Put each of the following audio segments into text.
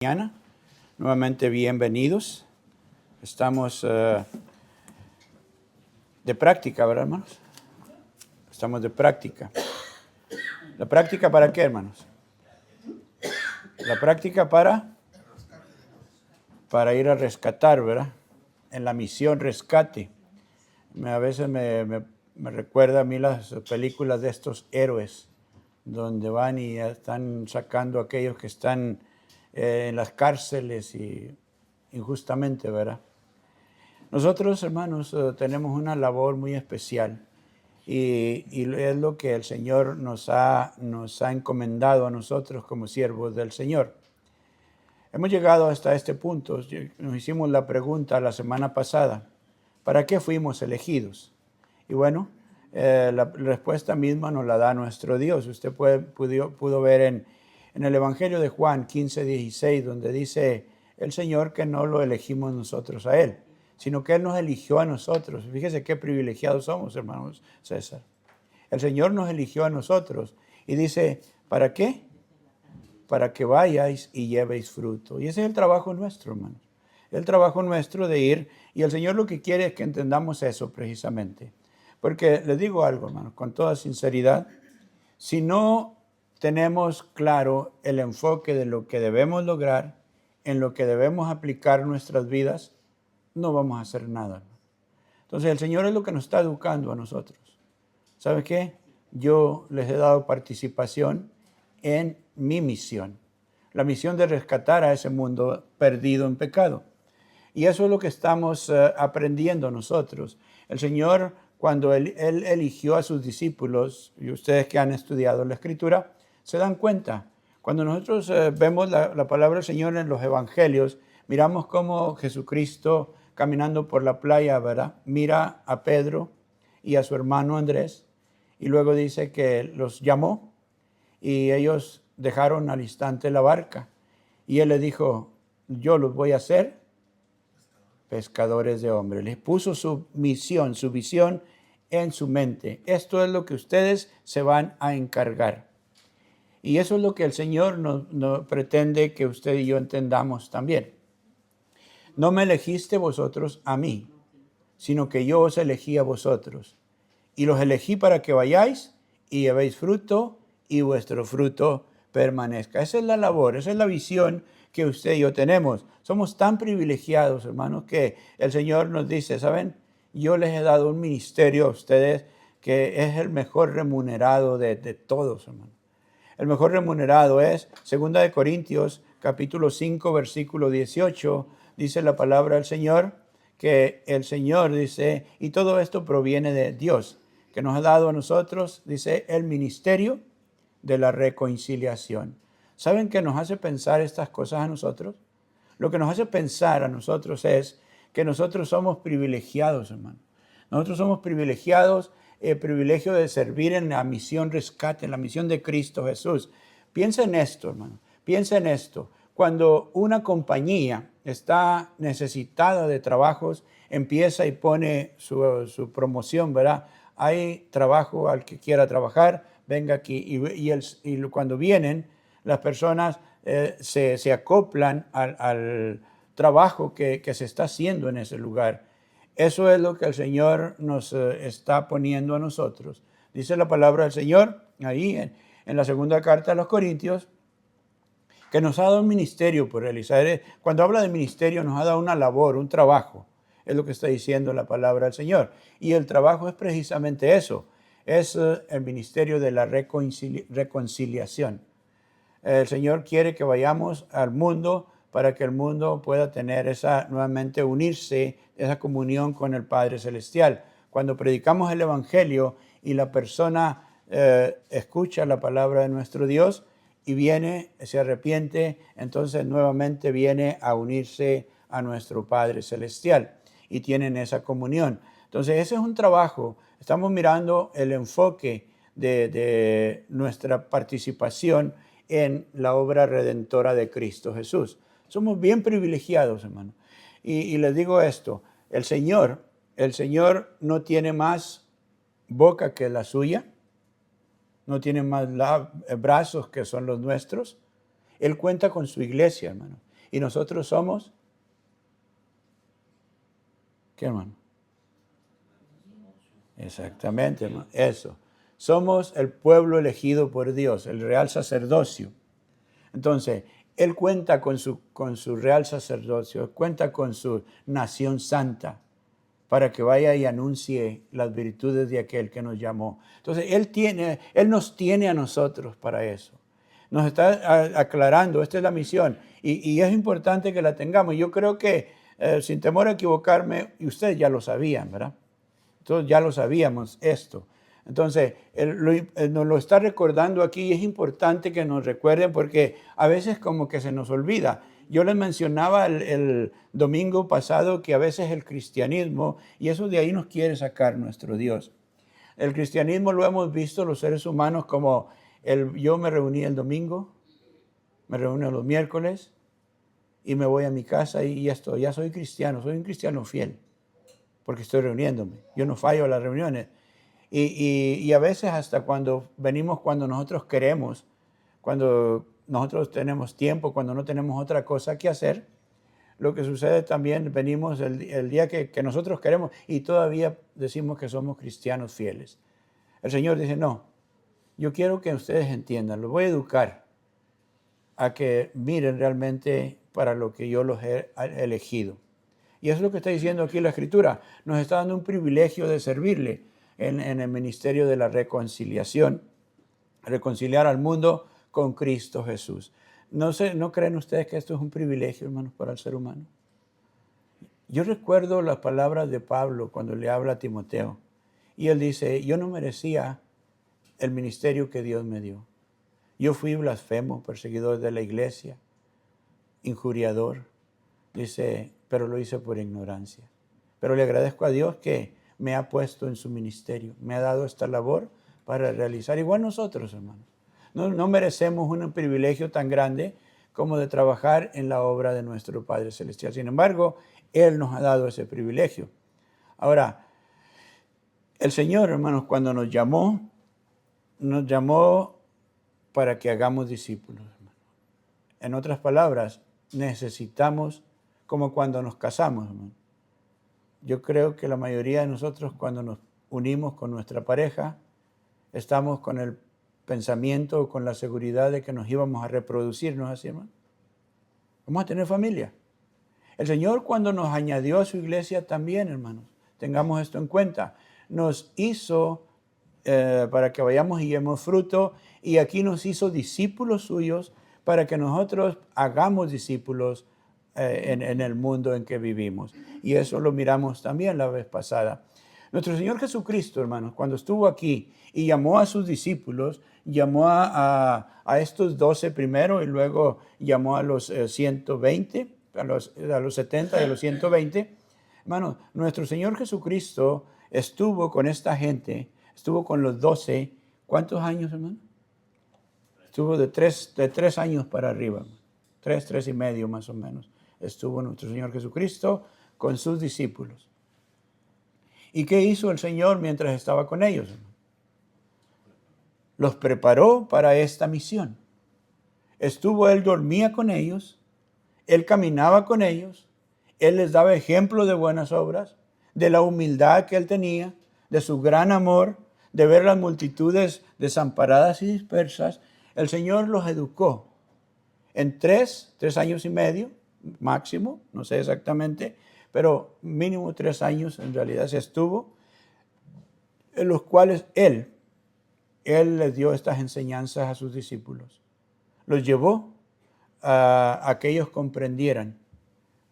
Mañana. Nuevamente bienvenidos. Estamos de práctica, ¿verdad, hermanos? Estamos de práctica. ¿La práctica para qué, hermanos? La práctica para ir a rescatar, ¿verdad? En la misión rescate. A veces me recuerda a mí las películas de estos héroes, donde van y están sacando a aquellos que están en las cárceles y injustamente, ¿verdad? Nosotros, hermanos, tenemos una labor muy especial y es lo que el Señor nos ha encomendado a nosotros como siervos del Señor. Hemos llegado hasta este punto. Nos hicimos la pregunta la semana pasada, ¿para qué fuimos elegidos? Y bueno, la respuesta misma nos la da nuestro Dios. Usted pudo ver en el Evangelio de Juan 15:16, donde dice el Señor que no lo elegimos nosotros a Él, sino que Él nos eligió a nosotros. Fíjese qué privilegiados somos, hermanos César. El Señor nos eligió a nosotros y dice, ¿para qué? Para que vayáis y llevéis fruto. Y ese es el trabajo nuestro, hermanos. El trabajo nuestro de ir, y el Señor lo que quiere es que entendamos eso precisamente. Porque les digo algo, hermanos, con toda sinceridad, si no tenemos claro el enfoque de lo que debemos lograr, en lo que debemos aplicar nuestras vidas, no vamos a hacer nada. Entonces el Señor es lo que nos está educando a nosotros. ¿Sabe qué? Yo les he dado participación en mi misión, la misión de rescatar a ese mundo perdido en pecado. Y eso es lo que estamos aprendiendo nosotros. El Señor, cuando él eligió a sus discípulos, y ustedes que han estudiado la Escritura, se dan cuenta. Cuando nosotros vemos la palabra del Señor en los evangelios, miramos cómo Jesucristo, caminando por la playa, ¿verdad?, mira a Pedro y a su hermano Andrés, y luego dice que los llamó, y ellos dejaron al instante la barca. Y él les dijo, yo los voy a hacer pescadores de hombres. Les puso su misión, su visión en su mente. Esto es lo que ustedes se van a encargar. Y eso es lo que el Señor nos pretende que usted y yo entendamos también. No me elegiste vosotros a mí, sino que yo os elegí a vosotros. Y los elegí para que vayáis y llevéis fruto y vuestro fruto permanezca. Esa es la labor, esa es la visión que usted y yo tenemos. Somos tan privilegiados, hermanos, que el Señor nos dice, ¿saben? Yo les he dado un ministerio a ustedes que es el mejor remunerado de todos, hermanos. El mejor remunerado es 2 de Corintios, capítulo 5, versículo 18, dice la palabra del Señor, que el Señor dice, y todo esto proviene de Dios, que nos ha dado a nosotros, dice, el ministerio de la reconciliación. ¿Saben qué nos hace pensar estas cosas a nosotros? Lo que nos hace pensar a nosotros es que nosotros somos privilegiados, hermano. Nosotros somos privilegiados, el privilegio de servir en la misión rescate, en la misión de Cristo Jesús. Piensa en esto, hermano. Piensa en esto. Cuando una compañía está necesitada de trabajos, empieza y pone su promoción, ¿verdad? Hay trabajo al que quiera trabajar, venga aquí. Y cuando vienen, las personas se acoplan al trabajo que se está haciendo en ese lugar. Eso es lo que el Señor nos está poniendo a nosotros. Dice la palabra del Señor ahí en la segunda carta a los Corintios, que nos ha dado un ministerio por realizar. Cuando habla de ministerio nos ha dado una labor, un trabajo. Es lo que está diciendo la palabra del Señor. Y el trabajo es precisamente eso. Es el ministerio de la reconciliación. El Señor quiere que vayamos al mundo para que el mundo pueda tener nuevamente unirse, esa comunión con el Padre Celestial. Cuando predicamos el Evangelio y la persona escucha la palabra de nuestro Dios y viene, se arrepiente, entonces nuevamente viene a unirse a nuestro Padre Celestial y tienen esa comunión. Entonces ese es un trabajo. Estamos mirando el enfoque de nuestra participación en la obra redentora de Cristo Jesús. Somos bien privilegiados, hermano. Y les digo esto, el Señor no tiene más boca que la suya, no tiene más brazos que son los nuestros. Él cuenta con su iglesia, hermano. Y nosotros somos, ¿qué hermano? Exactamente, hermano, eso. Somos el pueblo elegido por Dios, el real sacerdocio. Entonces, Él cuenta con su real sacerdocio, cuenta con su nación santa, para que vaya y anuncie las virtudes de aquel que nos llamó. Entonces, Él nos tiene a nosotros para eso. Nos está aclarando, esta es la misión, y es importante que la tengamos. Yo creo que, sin temor a equivocarme, y ustedes ya lo sabían, ¿verdad? Entonces ya lo sabíamos esto. Entonces, él nos lo está recordando aquí y es importante que nos recuerden porque a veces como que se nos olvida. Yo les mencionaba el domingo pasado que a veces el cristianismo, y eso de ahí nos quiere sacar nuestro Dios. El cristianismo lo hemos visto los seres humanos como yo me reuní el domingo, me reúno los miércoles y me voy a mi casa y ya estoy, ya soy cristiano, soy un cristiano fiel porque estoy reuniéndome. Yo no fallo a las reuniones. Y a veces hasta cuando venimos, cuando nosotros queremos, cuando nosotros tenemos tiempo, cuando no tenemos otra cosa que hacer, lo que sucede también, venimos el día que nosotros queremos y todavía decimos que somos cristianos fieles. El Señor dice, no, yo quiero que ustedes entiendan, los voy a educar a que miren realmente para lo que yo los he elegido. Y eso es lo que está diciendo aquí la Escritura. Nos está dando un privilegio de servirle en el ministerio de la reconciliación, reconciliar al mundo con Cristo Jesús. ¿No creen ustedes que esto es un privilegio, hermanos, para el ser humano? Yo recuerdo las palabras de Pablo cuando le habla a Timoteo. Y él dice, yo no merecía el ministerio que Dios me dio. Yo fui blasfemo, perseguidor de la iglesia, injuriador. Dice, pero lo hice por ignorancia. Pero le agradezco a Dios que me ha puesto en su ministerio, me ha dado esta labor para realizar. Igual nosotros, hermanos. No merecemos un privilegio tan grande como de trabajar en la obra de nuestro Padre Celestial. Sin embargo, Él nos ha dado ese privilegio. Ahora, el Señor, hermanos, cuando nos llamó para que hagamos discípulos. Hermanos. En otras palabras, necesitamos, como cuando nos casamos, hermano. Yo creo que la mayoría de nosotros cuando nos unimos con nuestra pareja, estamos con el pensamiento o con la seguridad de que nos íbamos a reproducirnos así, hermano. Vamos a tener familia. El Señor cuando nos añadió a su iglesia también, hermanos, tengamos esto en cuenta, nos hizo para que vayamos y demos fruto y aquí nos hizo discípulos suyos para que nosotros hagamos discípulos en el mundo en que vivimos. Y eso lo miramos también la vez pasada. Nuestro Señor Jesucristo, hermanos, cuando estuvo aquí y llamó a sus discípulos, llamó a estos 12 primero y luego llamó a los 120, a los 70 y a los 120. Hermanos, nuestro Señor Jesucristo estuvo con esta gente, estuvo con los 12, ¿cuántos años, hermano? Estuvo de tres años para arriba, 3 y medio más o menos. Estuvo nuestro Señor Jesucristo con sus discípulos. ¿Y qué hizo el Señor mientras estaba con ellos? Los preparó para esta misión. Él dormía con ellos, Él caminaba con ellos, Él les daba ejemplo de buenas obras, de la humildad que Él tenía, de su gran amor, de ver las multitudes desamparadas y dispersas. El Señor los educó en 3 años y medio, máximo, no sé exactamente, pero mínimo 3 años en realidad se estuvo, en los cuales Él les dio estas enseñanzas a sus discípulos. Los llevó a que ellos comprendieran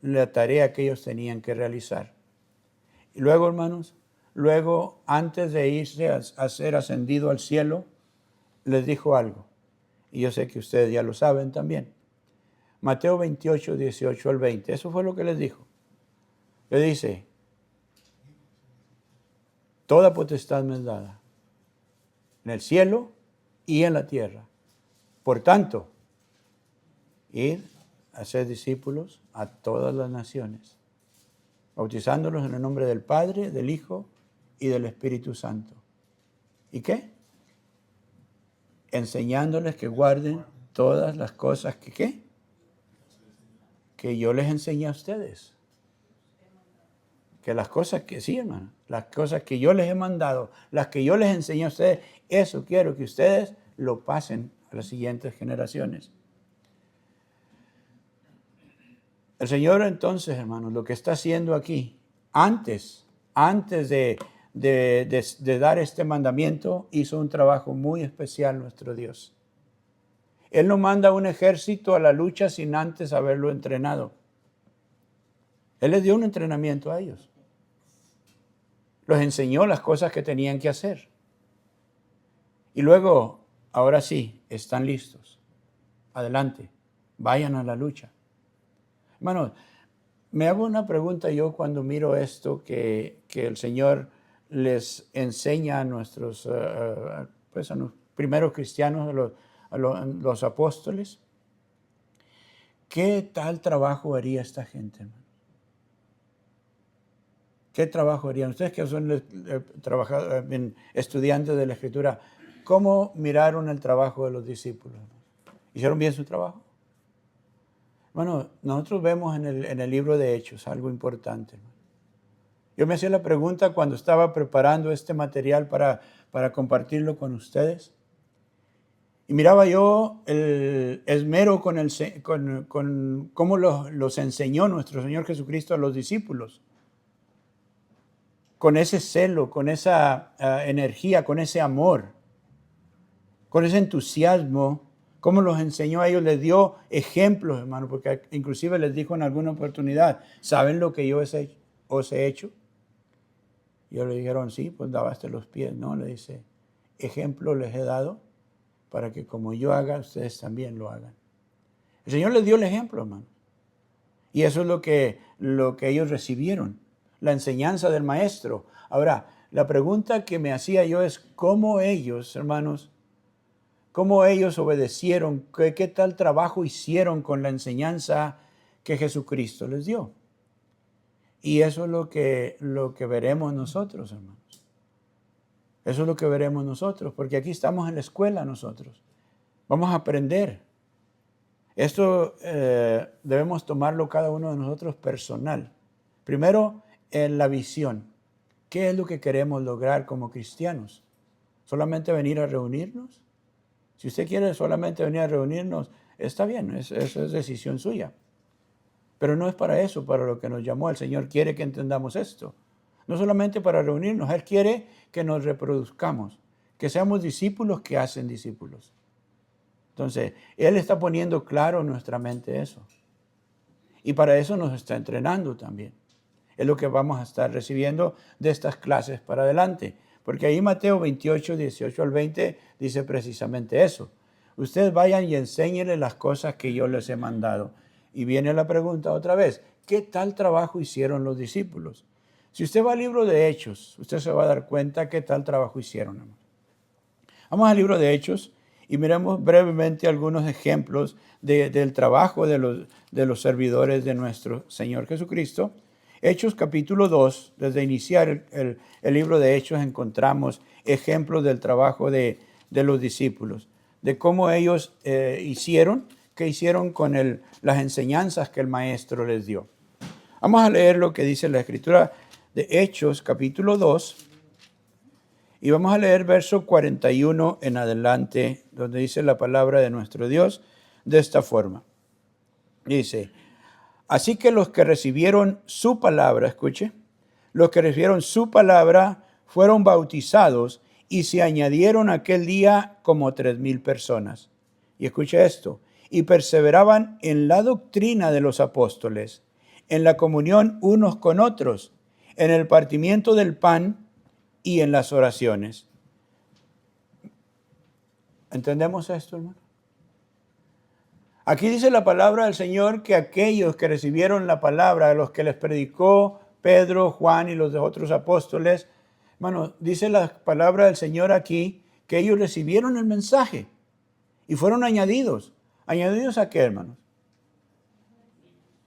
la tarea que ellos tenían que realizar. Y luego, hermanos, antes de irse a ser ascendido al cielo, les dijo algo. Y yo sé que ustedes ya lo saben también. Mateo 28, 18 al 20. Eso fue lo que les dijo. Le dice, toda potestad me es dada en el cielo y en la tierra. Por tanto, id a ser discípulos a todas las naciones, bautizándolos en el nombre del Padre, del Hijo y del Espíritu Santo. ¿Y qué? Enseñándoles que guarden todas las cosas que, ¿qué? que yo les enseñé a ustedes. Que las cosas que, sí, hermano, las cosas que yo les he mandado, las que yo les enseñé a ustedes, eso quiero que ustedes lo pasen a las siguientes generaciones. El Señor entonces, hermanos, lo que está haciendo aquí, antes de dar este mandamiento, hizo un trabajo muy especial nuestro Dios. Él no manda un ejército a la lucha sin antes haberlo entrenado. Él les dio un entrenamiento a ellos. Los enseñó las cosas que tenían que hacer. Y luego, ahora sí, están listos. Adelante, vayan a la lucha. Hermanos, me hago una pregunta yo cuando miro esto, que el Señor les enseña a nuestros, pues a los primeros cristianos, a los apóstoles. ¿Qué tal trabajo haría esta gente, hermano? ¿Qué trabajo harían? Ustedes que son estudiantes de la Escritura, ¿cómo miraron el trabajo de los discípulos? ¿Hicieron bien su trabajo? Bueno, nosotros vemos en el libro de Hechos algo importante, hermano. Yo me hacía la pregunta cuando estaba preparando este material para compartirlo con ustedes. Y miraba yo el esmero con cómo los enseñó nuestro Señor Jesucristo a los discípulos. Con ese celo, con esa energía, con ese amor, con ese entusiasmo, cómo los enseñó a ellos, les dio ejemplos, hermano, porque inclusive les dijo en alguna oportunidad, ¿saben lo que yo os he hecho? Y ellos le dijeron, sí, pues lavaste los pies, ¿no? Le dice, ejemplo les he dado para que como yo haga, ustedes también lo hagan. El Señor les dio el ejemplo, hermano. Y eso es lo que ellos recibieron, la enseñanza del Maestro. Ahora, la pregunta que me hacía yo es, ¿cómo ellos, hermanos, cómo ellos obedecieron? ¿Qué tal trabajo hicieron con la enseñanza que Jesucristo les dio? Y eso es lo que veremos nosotros, hermanos. Eso es lo que veremos nosotros, porque aquí estamos en la escuela nosotros. Vamos a aprender. Esto debemos tomarlo cada uno de nosotros personal. Primero, en la visión. ¿Qué es lo que queremos lograr como cristianos? ¿Solamente venir a reunirnos? Si usted quiere solamente venir a reunirnos, está bien, eso es decisión suya. Pero no es para eso, para lo que nos llamó. El Señor quiere que entendamos esto. No solamente para reunirnos, Él quiere que nos reproduzcamos, que seamos discípulos que hacen discípulos. Entonces, Él está poniendo claro en nuestra mente eso. Y para eso nos está entrenando también. Es lo que vamos a estar recibiendo de estas clases para adelante. Porque ahí Mateo 28, 18 al 20 dice precisamente eso. Ustedes vayan y enséñenles las cosas que yo les he mandado. Y viene la pregunta otra vez, ¿qué tal trabajo hicieron los discípulos? Si usted va al libro de Hechos, usted se va a dar cuenta qué tal trabajo hicieron, hermano. Vamos al libro de Hechos y miremos brevemente algunos ejemplos del trabajo de los servidores de nuestro Señor Jesucristo. Hechos capítulo 2, desde iniciar el libro de Hechos encontramos ejemplos del trabajo de los discípulos, de cómo ellos hicieron con las enseñanzas que el Maestro les dio. Vamos a leer lo que dice la Escritura de Hechos capítulo 2 y vamos a leer verso 41 en adelante, donde dice la palabra de nuestro Dios de esta forma. Dice, así que los que recibieron su palabra, escuche, los que recibieron su palabra fueron bautizados y se añadieron aquel día como 3,000 personas. Y escuche esto, y perseveraban en la doctrina de los apóstoles, en la comunión unos con otros, en el partimiento del pan y en las oraciones. ¿Entendemos esto, hermano? Aquí dice la palabra del Señor que aquellos que recibieron la palabra, los que les predicó Pedro, Juan y los otros apóstoles, hermano, dice la palabra del Señor aquí que ellos recibieron el mensaje y fueron añadidos. ¿Añadidos a qué, hermanos?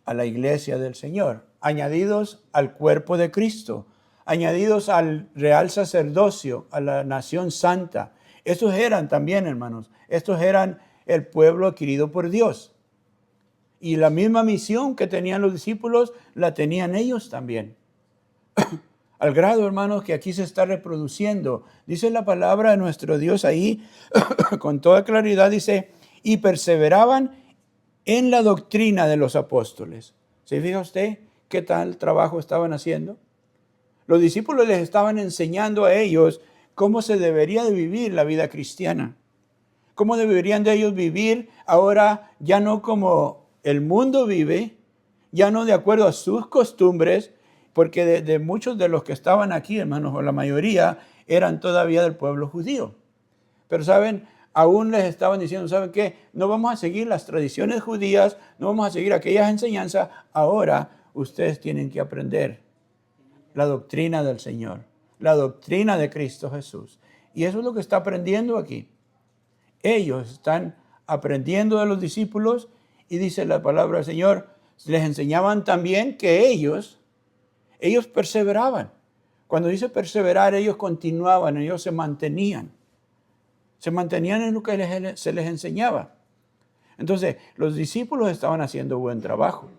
A la iglesia del Señor, añadidos al cuerpo de Cristo, añadidos al real sacerdocio, a la nación santa. Estos eran también, hermanos, estos eran el pueblo adquirido por Dios. Y la misma misión que tenían los discípulos, la tenían ellos también. Al grado, hermanos, que aquí se está reproduciendo. Dice la palabra de nuestro Dios ahí, con toda claridad, dice, y perseveraban en la doctrina de los apóstoles. ¿Se fija usted qué tal trabajo estaban haciendo? Los discípulos les estaban enseñando a ellos cómo se debería de vivir la vida cristiana. Cómo deberían de ellos vivir ahora ya no como el mundo vive, ya no de acuerdo a sus costumbres, porque de muchos de los que estaban aquí, hermanos, o la mayoría, eran todavía del pueblo judío. Pero, ¿saben? Aún les estaban diciendo, ¿saben qué? No vamos a seguir las tradiciones judías, no vamos a seguir aquellas enseñanzas. Ahora ustedes tienen que aprender la doctrina del Señor, la doctrina de Cristo Jesús. Y eso es lo que está aprendiendo aquí. Ellos están aprendiendo de los discípulos y dice la palabra del Señor, les enseñaban también que ellos perseveraban. Cuando dice perseverar, ellos continuaban, ellos se mantenían en lo que se les enseñaba. Entonces, los discípulos estaban haciendo buen trabajo.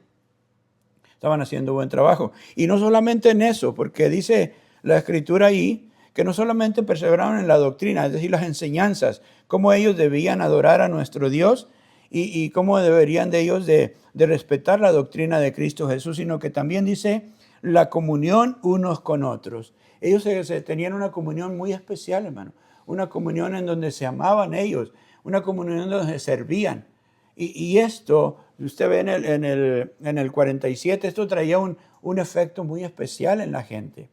Y no solamente en eso, porque dice la Escritura ahí, que no solamente perseveraron en la doctrina, es decir, las enseñanzas, cómo ellos debían adorar a nuestro Dios y cómo deberían de ellos de respetar la doctrina de Cristo Jesús, sino que también dice la comunión unos con otros. Ellos se tenían una comunión muy especial, hermano, una comunión en donde se amaban ellos, una comunión en donde se servían. Y esto, usted ve en el 47, esto traía un efecto muy especial en la gente.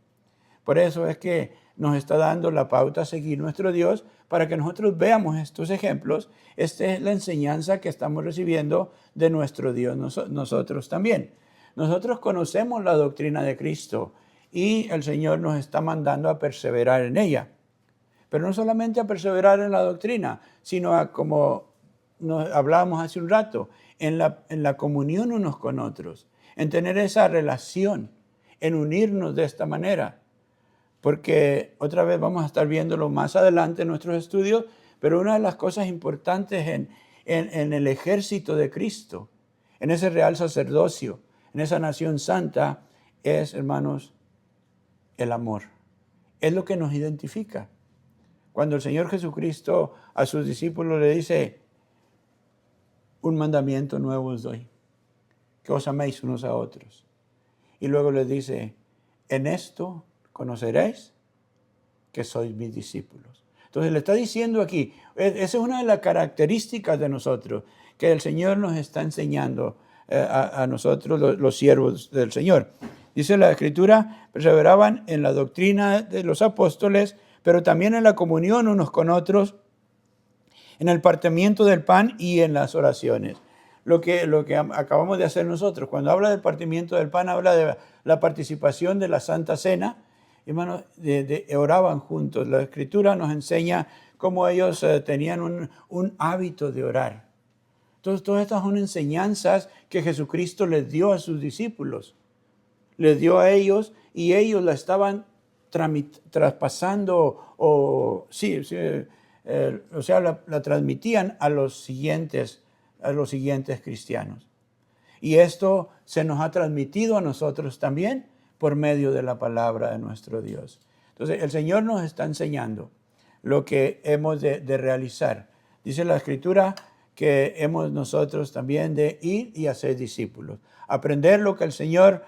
Por eso es que nos está dando la pauta a seguir nuestro Dios para que nosotros veamos estos ejemplos. Esta es la enseñanza que estamos recibiendo de nuestro Dios nosotros también. Nosotros conocemos la doctrina de Cristo y el Señor nos está mandando a perseverar en ella. Pero no solamente a perseverar en la doctrina, sino a, como nos hablábamos hace un rato, en la comunión unos con otros, en tener esa relación, en unirnos de esta manera. Porque otra vez vamos a estar viéndolo más adelante en nuestros estudios, pero una de las cosas importantes en el ejército de Cristo, en ese real sacerdocio, en esa nación santa, es, hermanos, el amor. Es lo que nos identifica. Cuando el Señor Jesucristo a sus discípulos le dice, un mandamiento nuevo os doy, que os améis unos a otros. Y luego les dice, en esto conoceréis que sois mis discípulos. Entonces le está diciendo aquí, esa es una de las características de nosotros, que el Señor nos está enseñando a nosotros, los siervos del Señor. Dice la Escritura, perseveraban en la doctrina de los apóstoles, pero también en la comunión unos con otros, en el partimiento del pan y en las oraciones. Lo que acabamos de hacer nosotros. Cuando habla del partimiento del pan, habla de la participación de la Santa Cena. Hermanos, oraban juntos. La Escritura nos enseña cómo ellos tenían un hábito de orar. Entonces, todas estas son enseñanzas que Jesucristo les dio a sus discípulos. Les dio a ellos y ellos la estaban traspasando o sea, la transmitían a los siguientes cristianos. Y esto se nos ha transmitido a nosotros también por medio de la palabra de nuestro Dios. Entonces, el Señor nos está enseñando lo que hemos de realizar. Dice la Escritura que hemos nosotros también de ir y hacer discípulos. Aprender lo que el Señor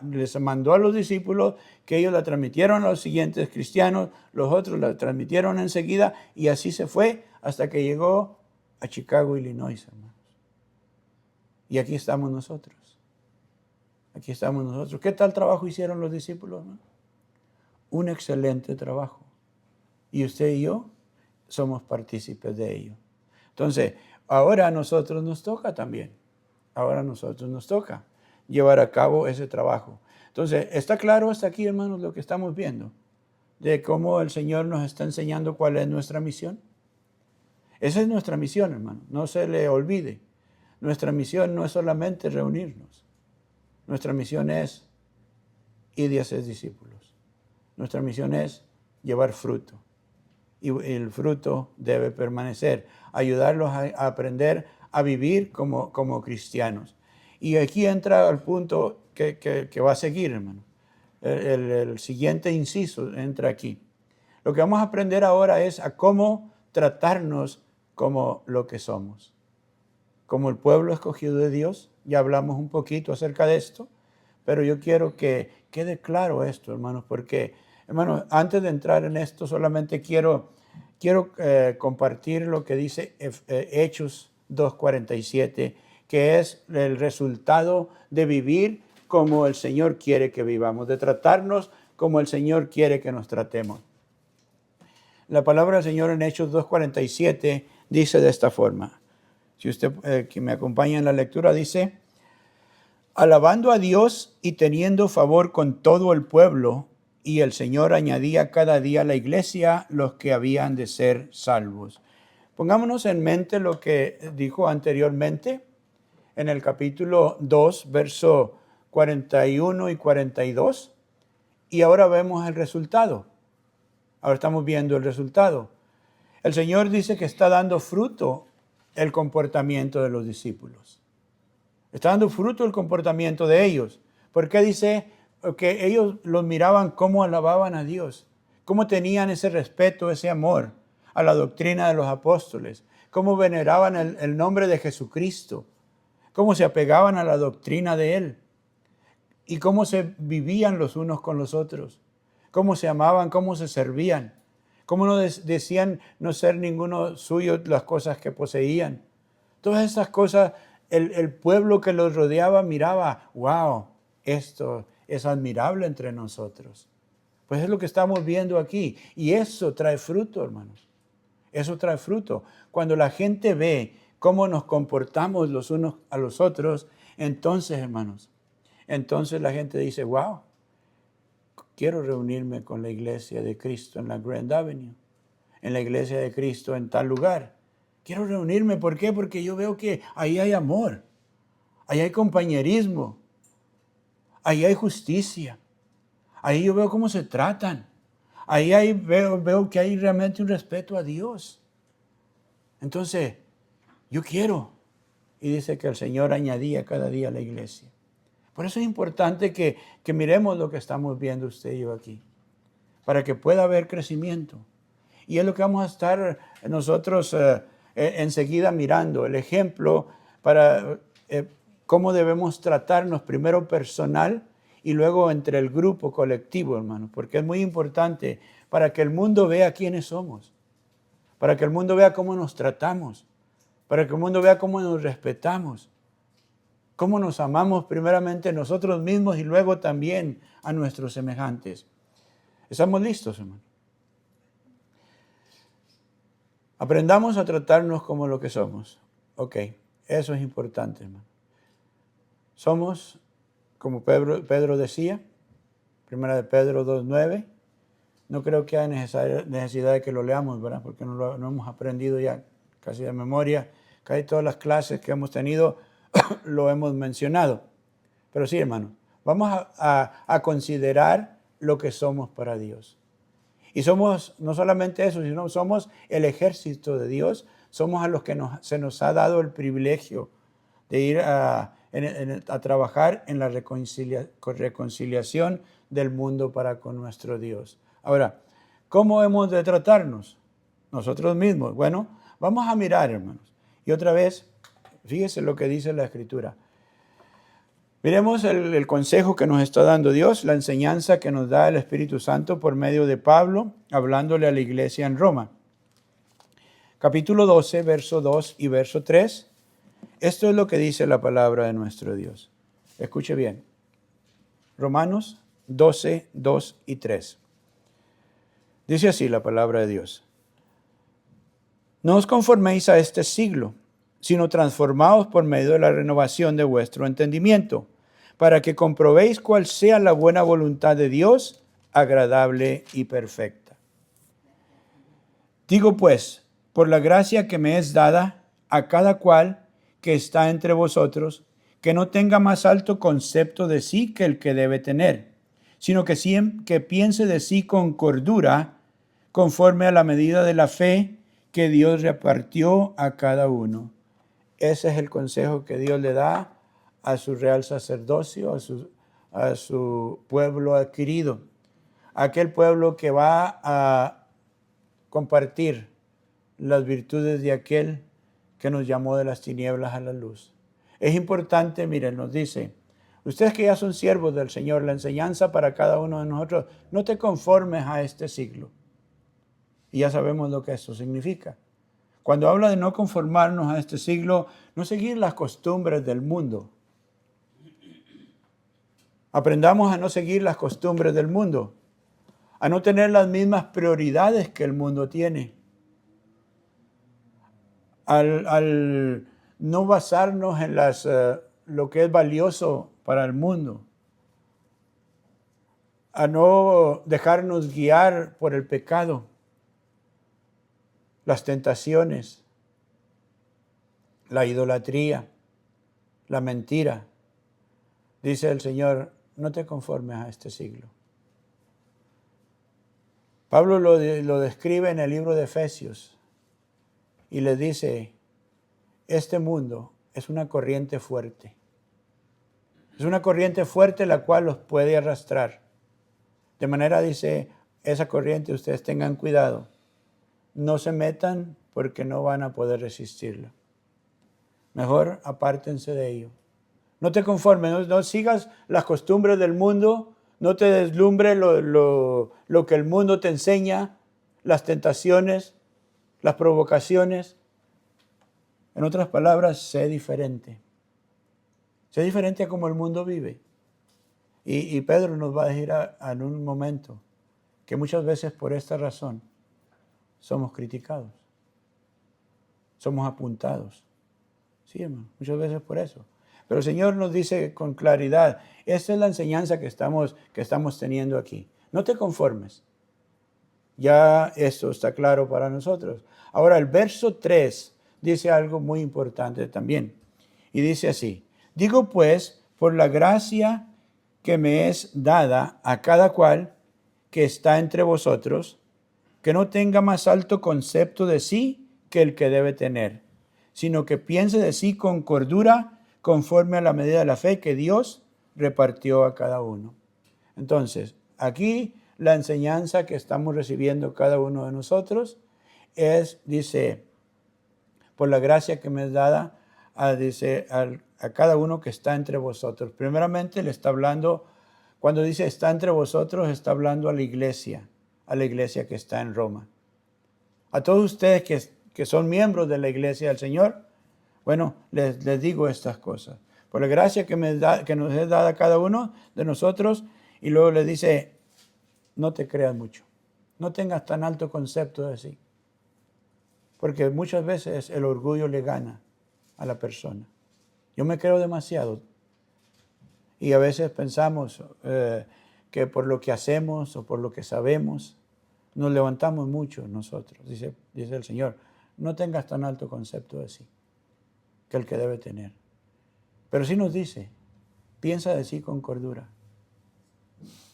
les mandó a los discípulos, que ellos la transmitieron a los siguientes cristianos, los otros la transmitieron enseguida, y así se fue hasta que llegó a Chicago, Illinois, hermanos. Y aquí estamos nosotros. ¿Qué tal trabajo hicieron los discípulos, hermanos? Un excelente trabajo. Y usted y yo somos partícipes de ello. Entonces, ahora a nosotros nos toca también. Ahora a nosotros nos toca llevar a cabo ese trabajo. Entonces, ¿está claro hasta aquí, hermanos, lo que estamos viendo? De cómo el Señor nos está enseñando cuál es nuestra misión. Esa es nuestra misión, hermano. No se le olvide. Nuestra misión no es solamente reunirnos. Nuestra misión es ir y hacer discípulos. Nuestra misión es llevar fruto. Y el fruto debe permanecer. Ayudarlos a aprender a vivir como cristianos. Y aquí entra al punto que va a seguir, hermano. El siguiente inciso entra aquí. Lo que vamos a aprender ahora es a cómo tratarnos como lo que somos. Como el pueblo escogido de Dios, ya hablamos un poquito acerca de esto, pero yo quiero que quede claro esto, hermanos, porque, hermanos, antes de entrar en esto, solamente quiero compartir lo que dice Hechos 2:47, que es el resultado de vivir como el Señor quiere que vivamos, de tratarnos como el Señor quiere que nos tratemos. La palabra del Señor en Hechos 2:47 dice de esta forma. Si usted que me acompaña en la lectura dice, alabando a Dios y teniendo favor con todo el pueblo, y el Señor añadía cada día a la iglesia los que habían de ser salvos. Pongámonos en mente lo que dijo anteriormente en el capítulo 2, verso 41 y 42, y ahora vemos el resultado. Ahora estamos viendo el resultado. El Señor dice que está dando fruto el comportamiento de los discípulos. Está dando fruto el comportamiento de ellos. ¿Por qué dice que ellos los miraban cómo alababan a Dios? Cómo tenían ese respeto, ese amor a la doctrina de los apóstoles. Cómo veneraban el nombre de Jesucristo. Cómo se apegaban a la doctrina de Él. Y cómo se vivían los unos con los otros. Cómo se amaban, cómo se servían. Cómo no decían no ser ninguno suyo las cosas que poseían. Todas esas cosas, el pueblo que los rodeaba miraba, wow, esto es admirable entre nosotros. Pues es lo que estamos viendo aquí. Y eso trae fruto, hermanos. Eso trae fruto. Cuando la gente ve cómo nos comportamos los unos a los otros, entonces, hermanos, entonces la gente dice, wow, quiero reunirme con la iglesia de Cristo en la Grand Avenue, en la iglesia de Cristo en tal lugar. Quiero reunirme, ¿por qué? Porque yo veo que ahí hay amor, ahí hay compañerismo, ahí hay justicia, ahí yo veo cómo se tratan, ahí veo que hay realmente un respeto a Dios. Entonces, yo quiero. Y dice que el Señor añadía cada día a la iglesia. Por eso es importante que miremos lo que estamos viendo usted y yo aquí, para que pueda haber crecimiento. Y es lo que vamos a estar nosotros enseguida mirando, el ejemplo para cómo debemos tratarnos primero personal y luego entre el grupo colectivo, hermanos, porque es muy importante para que el mundo vea quiénes somos, para que el mundo vea cómo nos tratamos, para que el mundo vea cómo nos respetamos, cómo nos amamos primeramente nosotros mismos y luego también a nuestros semejantes. ¿Estamos listos, hermano? Aprendamos a tratarnos como lo que somos. Ok, eso es importante, hermano. Somos, como Pedro decía, 1 de Pedro 2:9. No creo que haya necesidad de que lo leamos, ¿verdad? Porque no lo hemos aprendido ya casi de memoria. Casi todas las clases que hemos tenido lo hemos mencionado. Pero sí, hermano, vamos a considerar lo que somos para Dios. Y somos no solamente eso, sino somos el ejército de Dios. Somos a los que se nos ha dado el privilegio de ir a trabajar en la reconciliación del mundo para con nuestro Dios. Ahora, ¿cómo hemos de tratarnos? Nosotros mismos. Bueno, vamos a mirar, hermanos. Y otra vez, fíjese lo que dice la Escritura. Miremos el consejo que nos está dando Dios, la enseñanza que nos da el Espíritu Santo por medio de Pablo, hablándole a la iglesia en Roma. Capítulo 12, verso 2 y verso 3. Esto es lo que dice la palabra de nuestro Dios. Escuche bien. Romanos 12, 2 y 3. Dice así la palabra de Dios. No os conforméis a este siglo, sino transformaos por medio de la renovación de vuestro entendimiento, para que comprobéis cuál sea la buena voluntad de Dios, agradable y perfecta. Digo pues, por la gracia que me es dada, a cada cual que está entre vosotros, que no tenga más alto concepto de sí que el que debe tener, sino que piense de sí con cordura, conforme a la medida de la fe que Dios repartió a cada uno. Ese es el consejo que Dios le da a su real sacerdocio, a su pueblo adquirido, aquel pueblo que va a compartir las virtudes de aquel que nos llamó de las tinieblas a la luz. Es importante, miren, nos dice, ustedes que ya son siervos del Señor, la enseñanza para cada uno de nosotros, no te conformes a este siglo. Y ya sabemos lo que eso significa. Cuando habla de no conformarnos a este siglo, no seguir las costumbres del mundo. Aprendamos a no seguir las costumbres del mundo, a no tener las mismas prioridades que el mundo tiene. Al no basarnos en lo que es valioso para el mundo, a no dejarnos guiar por el pecado, las tentaciones, la idolatría, la mentira. Dice el Señor, no te conformes a este siglo. Pablo lo describe en el libro de Efesios y le dice, este mundo es una corriente fuerte. Es una corriente fuerte la cual los puede arrastrar. De manera, dice, esa corriente ustedes tengan cuidado. No se metan porque no van a poder resistirla. Mejor apártense de ello. No te conformes, no sigas las costumbres del mundo, no te deslumbre lo que el mundo te enseña, las tentaciones, las provocaciones. En otras palabras, sé diferente. Sé diferente a como el mundo vive. Y Pedro nos va a decir en un momento que muchas veces por esta razón somos criticados, somos apuntados. Sí, hermano, muchas veces por eso. Pero el Señor nos dice con claridad, esta es la enseñanza que estamos teniendo aquí. No te conformes. Ya esto está claro para nosotros. Ahora el verso 3 dice algo muy importante también. Y dice así, digo pues, por la gracia que me es dada a cada cual que está entre vosotros, que no tenga más alto concepto de sí que el que debe tener, sino que piense de sí con cordura, conforme a la medida de la fe que Dios repartió a cada uno. Entonces, aquí la enseñanza que estamos recibiendo cada uno de nosotros es, dice, por la gracia que me es dada, a cada uno que está entre vosotros. Primeramente le está hablando, cuando dice está entre vosotros, está hablando a la iglesia que está en Roma. A todos ustedes que son miembros de la iglesia del Señor, bueno, les digo estas cosas. Por la gracia que nos es dada a cada uno de nosotros, y luego le dice, no te creas mucho, no tengas tan alto concepto de sí, porque muchas veces el orgullo le gana a la persona. Yo me creo demasiado y a veces pensamos que por lo que hacemos o por lo que sabemos, nos levantamos mucho nosotros, dice el Señor. No tengas tan alto concepto de sí que el que debe tener. Pero sí nos dice, piensa de sí con cordura.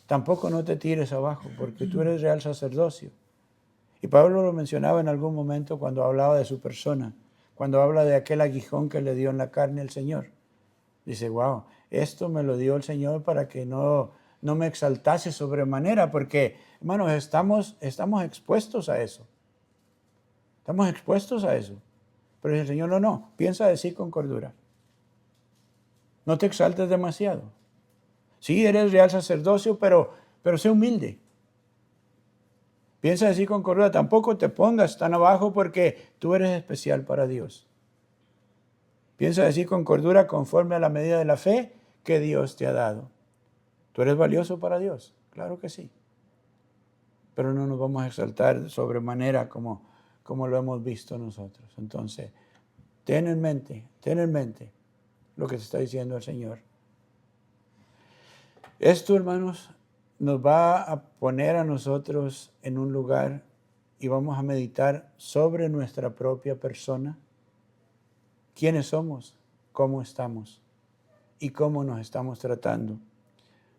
Tampoco no te tires abajo, porque tú eres real sacerdocio. Y Pablo lo mencionaba en algún momento cuando hablaba de su persona, cuando habla de aquel aguijón que le dio en la carne el Señor. Dice, wow, esto me lo dio el Señor para que no me exaltase sobremanera, porque, hermanos, estamos expuestos a eso. Estamos expuestos a eso. Pero dice el Señor, no, piensa de sí con cordura. No te exaltes demasiado. Sí, eres real sacerdocio, pero sé humilde. Piensa de sí con cordura. Tampoco te pongas tan abajo porque tú eres especial para Dios. Piensa de sí con cordura conforme a la medida de la fe que Dios te ha dado. ¿Tú eres valioso para Dios? Claro que sí. Pero no nos vamos a exaltar sobremanera como lo hemos visto nosotros. Entonces, ten en mente lo que te está diciendo el Señor. Esto, hermanos, nos va a poner a nosotros en un lugar y vamos a meditar sobre nuestra propia persona. ¿Quiénes somos? ¿Cómo estamos? ¿Y cómo nos estamos tratando?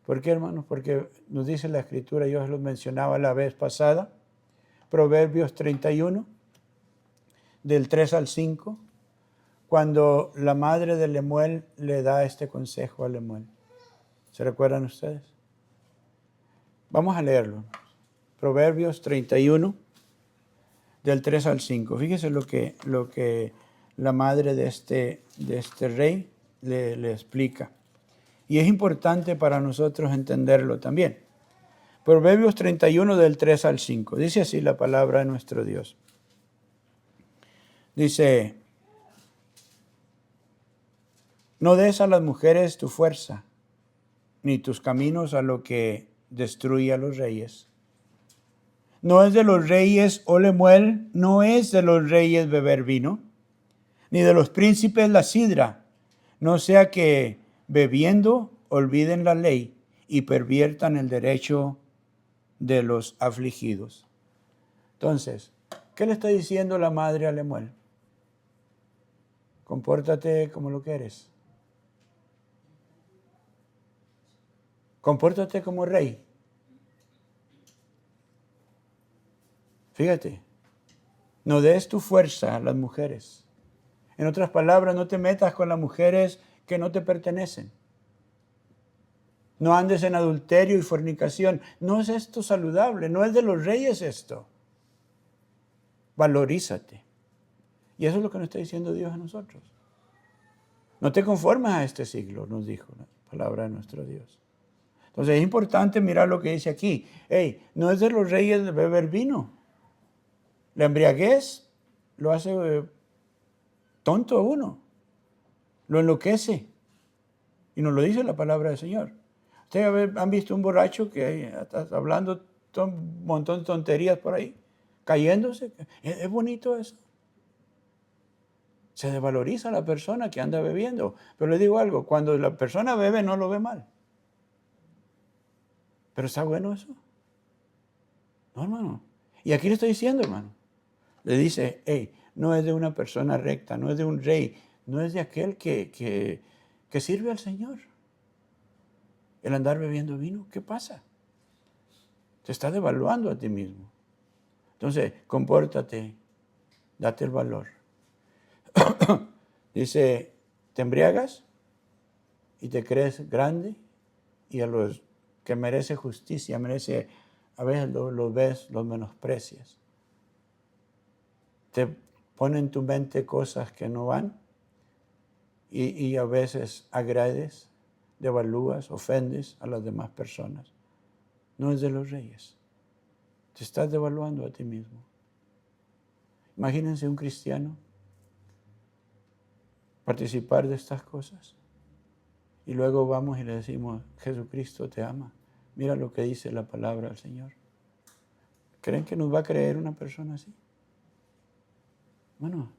¿Por qué, hermanos? Porque nos dice la Escritura, yo os lo mencionaba la vez pasada, Proverbios 31, del 3 al 5, cuando la madre de Lemuel le da este consejo a Lemuel. ¿Se recuerdan ustedes? Vamos a leerlo. Proverbios 31, del 3 al 5. Fíjese lo que la madre de este rey le explica. Y es importante para nosotros entenderlo también. Proverbios 31 del 3 al 5. Dice así la palabra de nuestro Dios. Dice, no des a las mujeres tu fuerza, ni tus caminos a lo que destruye a los reyes. No es de los reyes, oh Lemuel, no es de los reyes beber vino, ni de los príncipes la sidra, no sea que bebiendo olviden la ley y perviertan el derecho de los afligidos. Entonces, ¿qué le está diciendo la madre a Lemuel? Compórtate como lo que eres. Compórtate como rey. Fíjate, no des tu fuerza a las mujeres. En otras palabras, no te metas con las mujeres que no te pertenecen. No andes en adulterio y fornicación. No es esto saludable, no es de los reyes esto. Valorízate. Y eso es lo que nos está diciendo Dios a nosotros. No te conformes a este siglo, nos dijo la palabra de nuestro Dios. Entonces es importante mirar lo que dice aquí. Hey, no es de los reyes de beber vino. La embriaguez lo hace tonto a uno. Lo enloquece. Y nos lo dice la palabra del Señor. Ustedes han visto un borracho que está hablando un montón de tonterías por ahí, cayéndose. Es bonito eso. Se desvaloriza a la persona que anda bebiendo. Pero le digo algo, cuando la persona bebe no lo ve mal. ¿Pero está bueno eso? No, hermano. Y aquí le estoy diciendo, hermano. Le dice, hey, no es de una persona recta, no es de un rey, no es de aquel que sirve al Señor. El andar bebiendo vino, ¿qué pasa? Te está devaluando a ti mismo. Entonces, compórtate, date el valor. Dice, te embriagas y te crees grande y a los que merece justicia, a veces los ves, los menosprecias. Te ponen en tu mente cosas que no van y a veces agredes, devalúas, ofendes a las demás personas. No es de los reyes. Te estás devaluando a ti mismo. Imagínense un cristiano participar de estas cosas y luego vamos y le decimos, Jesucristo te ama. Mira lo que dice la palabra del Señor. ¿Creen que nos va a creer una persona así? Bueno,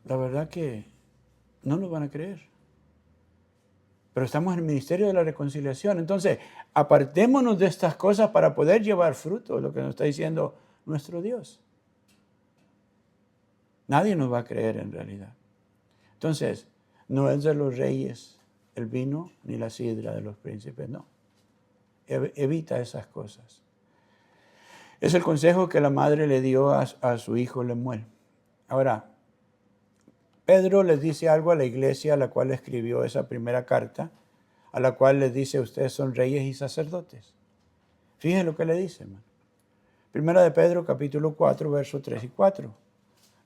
la verdad que no nos van a creer. Pero estamos en el ministerio de la reconciliación. Entonces, apartémonos de estas cosas para poder llevar fruto, lo que nos está diciendo nuestro Dios. Nadie nos va a creer en realidad. Entonces, no es de los reyes el vino ni la sidra de los príncipes, no. Evita esas cosas. Es el consejo que la madre le dio a su hijo Lemuel. Ahora, Pedro les dice algo a la iglesia a la cual escribió esa primera carta, a la cual les dice, ustedes son reyes y sacerdotes. Fíjense lo que le dice, hermano. Primera de Pedro, capítulo 4, versos 3 y 4.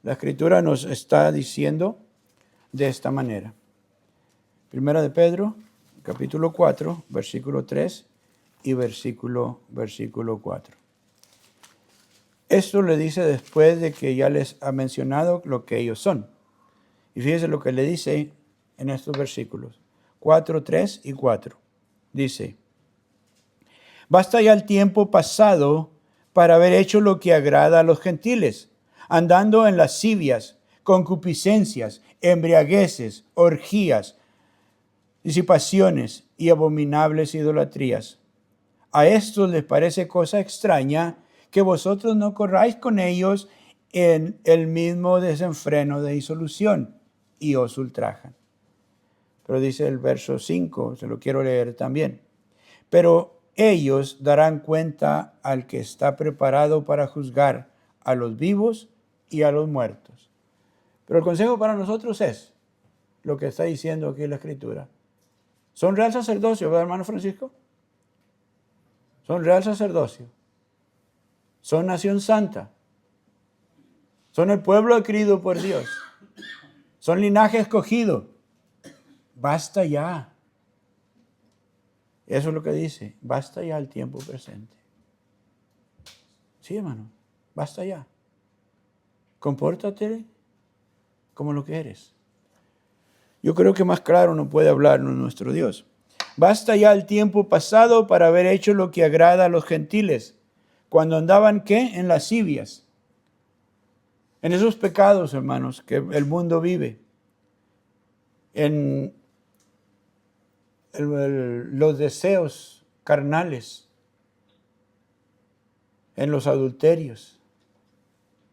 La Escritura nos está diciendo de esta manera. Primera de Pedro, capítulo 4, versículo 3 y versículo 4. Esto le dice después de que ya les ha mencionado lo que ellos son. Y fíjese lo que le dice en estos versículos, 4, 3 y 4. Dice, basta ya el tiempo pasado para haber hecho lo que agrada a los gentiles, andando en lascivias, concupiscencias, embriagueces, orgías, disipaciones y abominables idolatrías. A estos les parece cosa extraña que vosotros no corráis con ellos en el mismo desenfreno de disolución y os ultrajan. Pero dice el verso 5, se lo quiero leer también. Pero ellos darán cuenta al que está preparado para juzgar a los vivos y a los muertos. Pero el consejo para nosotros es lo que está diciendo aquí la Escritura. Son real sacerdocio, ¿verdad, hermano Francisco? Son real sacerdocio. Son nación santa. Son el pueblo adquirido por Dios. Son linaje escogido. Basta ya. Eso es lo que dice. Basta ya el tiempo presente. Sí, hermano. Basta ya. Compórtate como lo que eres. Yo creo que más claro no puede hablarnos nuestro Dios. Basta ya el tiempo pasado para haber hecho lo que agrada a los gentiles. Cuando andaban, ¿qué? En lascivias. En esos pecados, hermanos, que el mundo vive. En los deseos carnales. En los adulterios.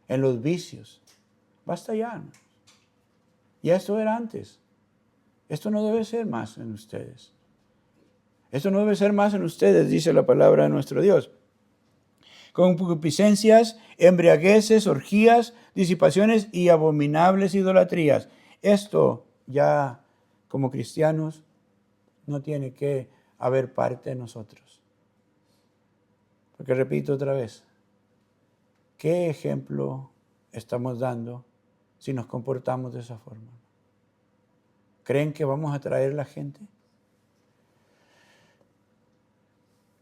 En los vicios. Basta ya, hermanos. Y esto era antes. Esto no debe ser más en ustedes. Esto no debe ser más en ustedes, dice la palabra de nuestro Dios. Concupiscencias, embriagueces, orgías, disipaciones y abominables idolatrías. Esto ya como cristianos no tiene que haber parte de nosotros. Porque repito otra vez, ¿qué ejemplo estamos dando si nos comportamos de esa forma? ¿Creen que vamos a atraer a la gente?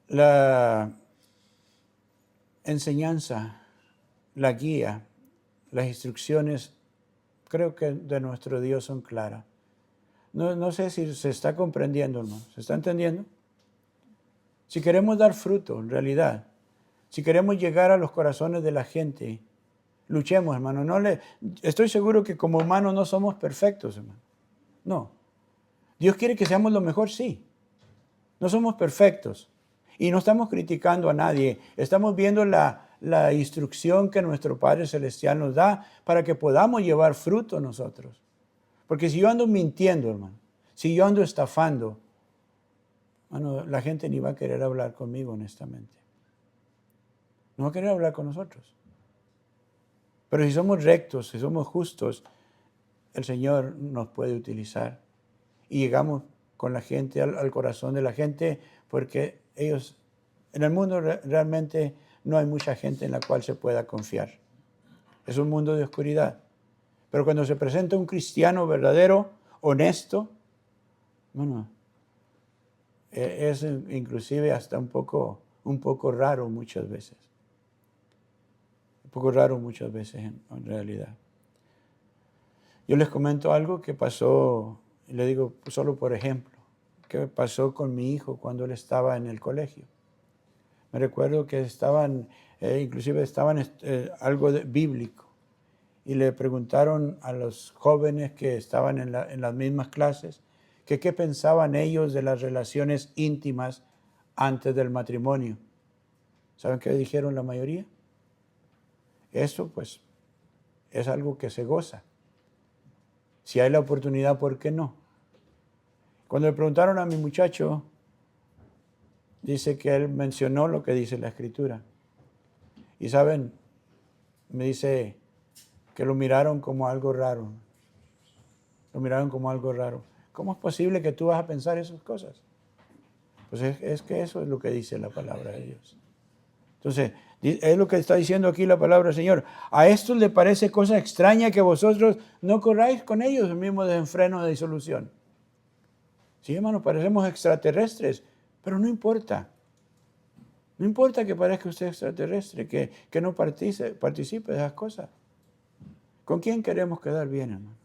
La enseñanza, la guía, las instrucciones, creo que de nuestro Dios son claras. No sé si se está comprendiendo, hermano. ¿Se está entendiendo? Si queremos dar fruto, en realidad, si queremos llegar a los corazones de la gente, luchemos, hermano. Estoy seguro que como humanos no somos perfectos, hermano. No. Dios quiere que seamos lo mejor, sí. No somos perfectos. Y no estamos criticando a nadie. Estamos viendo la instrucción que nuestro Padre Celestial nos da para que podamos llevar fruto nosotros. Porque si yo ando mintiendo, hermano, si yo ando estafando, hermano, la gente ni va a querer hablar conmigo, honestamente. No va a querer hablar con nosotros. Pero si somos rectos, si somos justos, el Señor nos puede utilizar. Y llegamos con la gente, al corazón de la gente, porque ellos, en el mundo realmente no hay mucha gente en la cual se pueda confiar. Es un mundo de oscuridad. Pero cuando se presenta un cristiano verdadero, honesto, bueno, es inclusive hasta un poco raro muchas veces. Un poco raro muchas veces en realidad. Yo les comento algo que pasó, y le digo solo por ejemplo, que pasó con mi hijo cuando él estaba en el colegio. Me recuerdo que inclusive estaban algo bíblico, y le preguntaron a los jóvenes que estaban en las mismas clases que qué pensaban ellos de las relaciones íntimas antes del matrimonio. ¿Saben qué dijeron la mayoría? Eso pues es algo que se goza. Si hay la oportunidad, ¿por qué no? Cuando le preguntaron a mi muchacho, dice que él mencionó lo que dice la Escritura. Y saben, me dice que lo miraron como algo raro. Lo miraron como algo raro. ¿Cómo es posible que tú vas a pensar esas cosas? Pues es que eso es lo que dice la palabra de Dios. Entonces, es lo que está diciendo aquí la palabra del Señor. A estos les parece cosa extraña que vosotros no corráis con ellos el mismo desenfreno de disolución. Sí, hermano, parecemos extraterrestres, pero no importa. No importa que parezca usted extraterrestre, que no participe de esas cosas. ¿Con quién queremos quedar bien, hermanos?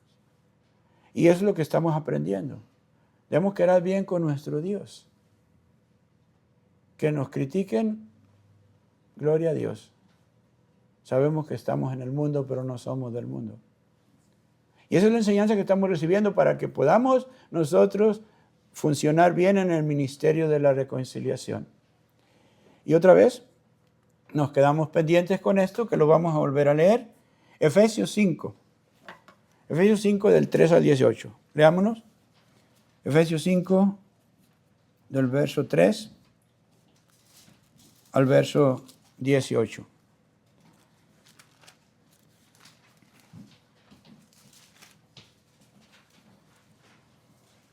Y eso es lo que estamos aprendiendo. Debemos quedar bien con nuestro Dios. Que nos critiquen, gloria a Dios. Sabemos que estamos en el mundo, pero no somos del mundo. Y esa es la enseñanza que estamos recibiendo para que podamos nosotros funcionar bien en el ministerio de la reconciliación. Y otra vez, nos quedamos pendientes con esto, que lo vamos a volver a leer. Efesios 5. Efesios 5 del 3 al 18. Leámonos. Efesios 5 del verso 3 al verso 18.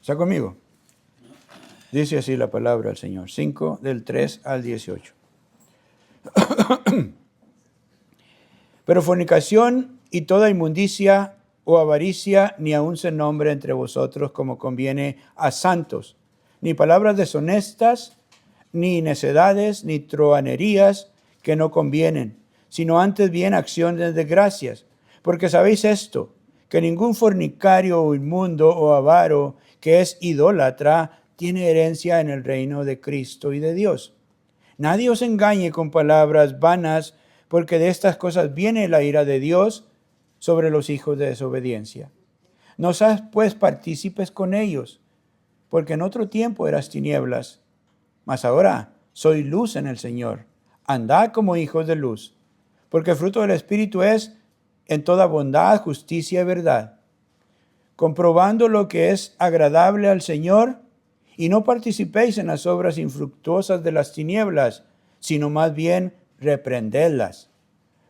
¿Está conmigo? Dice así la palabra del Señor. 5 del 3 al 18. Pero fornicación y toda inmundicia o avaricia ni aun se nombre entre vosotros como conviene a santos, ni palabras deshonestas, ni necedades, ni truhanerías que no convienen, sino antes bien acciones de gracias. Porque sabéis esto, que ningún fornicario o inmundo o avaro que es idólatra tiene herencia en el reino de Cristo y de Dios. Nadie os engañe con palabras vanas, porque de estas cosas viene la ira de Dios sobre los hijos de desobediencia. No seas pues partícipes con ellos, porque en otro tiempo eras tinieblas, mas ahora soy luz en el Señor. Andad como hijos de luz, porque el fruto del Espíritu es en toda bondad, justicia y verdad, comprobando lo que es agradable al Señor, y no participéis en las obras infructuosas de las tinieblas, sino más bien reprendedlas.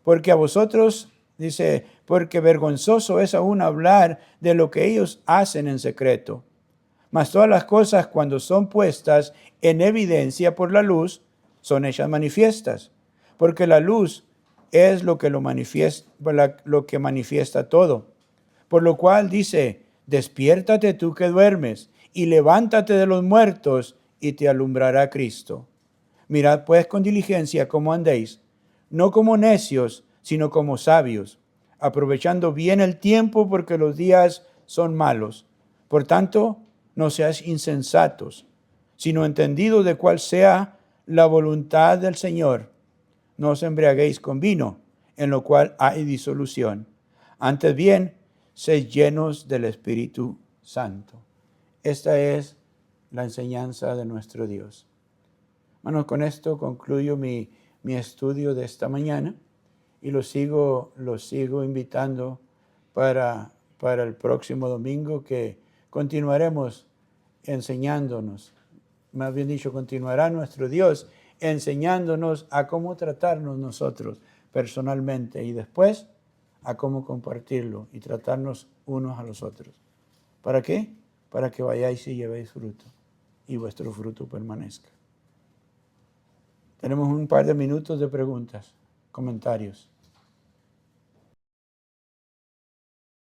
Porque a vosotros, dice, porque vergonzoso es aún hablar de lo que ellos hacen en secreto. Mas todas las cosas, cuando son puestas en evidencia por la luz, son hechas manifiestas. Porque la luz es lo que manifiesta todo. Por lo cual dice, despiértate tú que duermes, y levántate de los muertos, y te alumbrará Cristo. Mirad pues con diligencia cómo andéis, no como necios, sino como sabios, aprovechando bien el tiempo, porque los días son malos. Por tanto, no seáis insensatos, sino entendidos de cuál sea la voluntad del Señor. No os embriaguéis con vino, en lo cual hay disolución. Antes bien, sed llenos del Espíritu Santo. Esta es la enseñanza de nuestro Dios. Hermanos, con esto concluyo mi estudio de esta mañana y los sigo invitando para el próximo domingo, que continuaremos enseñándonos, más bien dicho, continuará nuestro Dios enseñándonos a cómo tratarnos nosotros personalmente y después a cómo compartirlo y tratarnos unos a los otros. ¿Para qué? Para que vayáis y llevéis fruto y vuestro fruto permanezca. Tenemos un par de minutos de preguntas, comentarios.